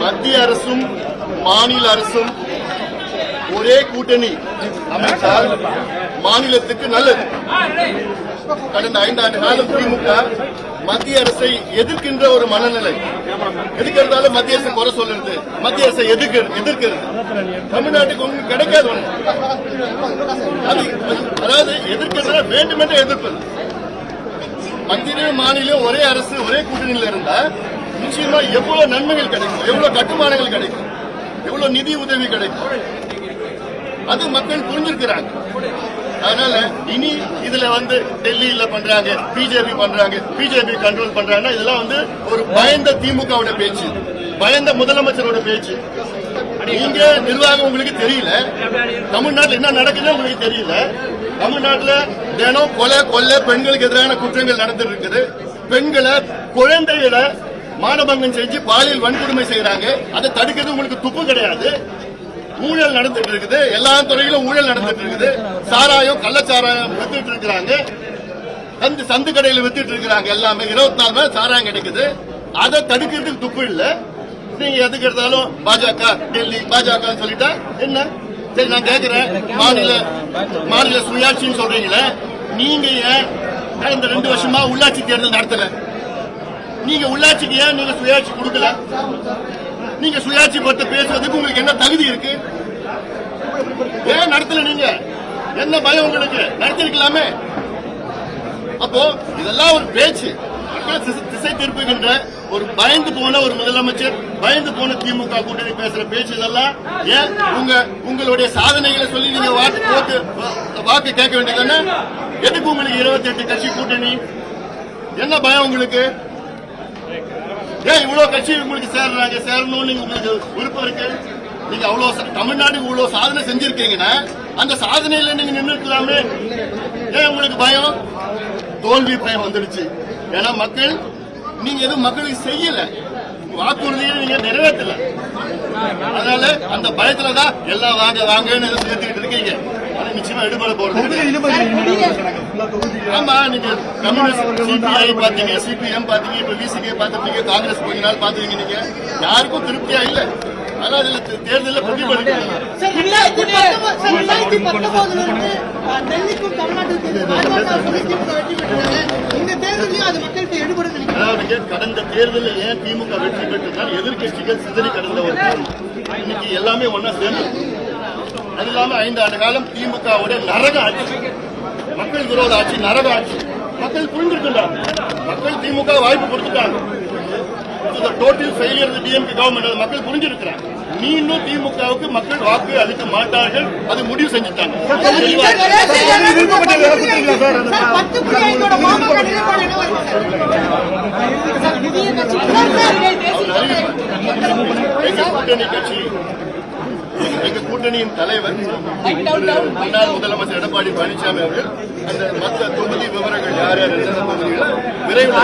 மத்திய அரசும் மாநில அரசும் ஒரே கூட்டணி அமைத்தால் மாநிலத்துக்கு நல்லது. கடந்த 5 ஆண்டு காலம் திமுக மத்திய அரசை எதிர்க்கின்ற ஒரு மனநிலை. எதுக்கிறதால மத்திய அரசு குறை சொல்லுறது, மத்திய அரசை எதிர்க்கிறது தமிழ்நாட்டுக்கு ஒன்றும் கிடைக்காது. அதாவது எதிர்க்கிறதுனா வேண்டுமென்றே எதிர்ப்பது. மத்திய மாநிலம் ஒரே அரசு ஒரே கூட்டணியில் இருந்தா நிச்சயமா எவ்வளவு நன்மைகள் கிடைக்கும், எவ்வளவு கட்டுமானங்கள் கிடைக்கும், எவ்வளவு நிதி உதவி கிடைக்கும், அது மக்கள் புரிஞ்சிருக்கிறாங்க. அதனால இனி இதுல டெல்லியில பண்றாங்க, பிஜேபி பண்றாங்க, பிஜேபி கண்ட்ரோல் பண்றாங்கன்னா இதெல்லாம் ஒரு பயந்த திமுகவோட பேச்சு, பயந்த முதலமைச்சரோட பேச்சு. நீங்க நிர்வாகம் உங்களுக்கு தெரியல, தமிழ்நாட்டில் என்ன நடக்குதுன்னு உங்களுக்கு தெரியல. தமிழ்நாட்டில் தினம் கொலை பெண்களுக்கு எதிரான குற்றங்கள் நடந்துட்டு இருக்குது. பெண்களை குழந்தைகளை மானபங்கம் செஞ்சு பாலியல் வன்கொடுமை செய்யறாங்க. அதை தடுக்கிறது உங்களுக்கு துப்பு கிடையாது. ஊழல் நடந்துட்டு இருக்குது, எல்லா துறையிலும் ஊழல் நடந்துட்டு இருக்குது. சாராயம் கள்ளச்சாராயம் வித்துட்டு இருக்கிறாங்க, சந்து கடையில் வித்துட்டு இருக்கிறாங்க. எல்லாமே 24 மணி சாராயம் கிடைக்குது. அதை தடுக்கிறதுக்கு துப்பு இல்ல. நீங்க எதுக்கு எடுத்தாலும் பாஜக டெல்லி பாஜக சொல்லிட்டா என்ன? சரி, நான் கேட்கிறேன், மாநில சுயாட்சின்னு சொல்றீங்களே, நீங்க ஏன் கடந்த 2 வருஷமா உள்ளாட்சி தேர்தல் நடத்தல? நீங்க உள்ளாட்சிக்கு ஏன் நீங்க சுயாட்சி கொடுக்கல? நீங்க சுயாட்சி பற்றி பேசுறதுக்கு உங்களுக்கு என்ன தகுதி இருக்கு? ஏன் நடத்தல? நீங்க என்ன பயம் உங்களுக்கு? நடத்திருக்கலாமே. அப்போ இதெல்லாம் ஒரு பேச்சு, திசை திருப்புகின்ற ஒரு பயந்து போன ஒரு முதலமைச்சர், பயந்து போன திமுக கூட்டணி பேசுற பேச்சு இதெல்லாம். ஏன் உங்களுடைய சாதனைகளை சொல்லி நீங்க வாக்கு கேட்க வேண்டியதானே? எதுக்கு உங்களுக்கு 28 கட்சி கூட்டணி? என்ன பயம் உங்களுக்கு? ஏன் இவ்வளவு கட்சி உங்களுக்கு சேரணும்னு உங்களுக்கு விருப்பம் இருக்கு? நீங்க அவ்வளவு தமிழ்நாட்டுக்கு இவ்வளவு சாதனை செஞ்சிருக்கீங்கன்னா அந்த சாதனையில நீங்க நின்று இருக்கலாமே. ஏன் உங்களுக்கு பயம்? தோல்வி பயம் வந்துடுச்சு. ஏன்னா மக்கள், நீங்க எதுவும் மக்களுக்கு செய்யல, வாக்குறுதியை நீங்க நிறைவேற்றல. அதனால அந்த பயத்துலதான் எல்லாம் வாங்கன்னு சேர்த்துக்கிட்டு இருக்கீங்க. அது நிச்சயமா எடுபட போறது. ஆமா, நீங்க கம்யூனிஸ்ட் சிபிஐ பாத்தீங்க, சிபிஎம் பாத்தீங்க, இப்ப விசிகே பாத்துருப்பீங்க, காங்கிரஸ் கொஞ்ச நாள் பாத்துருக்கீங்க. நீங்க யாருக்கும் திருப்தியா இல்ல. அதனால இதுல தேர்தலில் பிரதிபலிக்க கடந்த தேர்தலில் ஏன் திமுக வெற்றி பெற்றால் எதிர்கட்சிகள் சிதறி கடந்த ஒரு இன்னைக்கு எல்லாமே ஒன்னா சேர்ந்து. அது இல்லாம 5 ஆண்டு காலம் திமுகவோட நரக ஆட்சி, மக்கள் விரோத ஆட்சி, நரக ஆட்சி. மக்கள் புரிஞ்சிருக்கின்றாங்க. மக்கள் திமுக வாய்ப்பு கொடுத்துட்டாங்க. டோட்டல் ஃபெயிலியர் டிஎம்கே கவர்மெண்ட் மக்கள் புரிஞ்சிருக்கிறாங்க. மீண்டும் திமுகவுக்கு மக்கள் வாக்கு அளிக்க மாட்டார்கள், அது முடிவு செஞ்சுட்டாங்க. கூட்டணி கட்சி, எங்க கூட்டணியின் தலைவர் முன்னாள் முதலமைச்சர் எடப்பாடி பழனிசாமி அவர்கள் அந்த மற்ற தொகுதி விவரங்கள் யார் யார் விரைவில்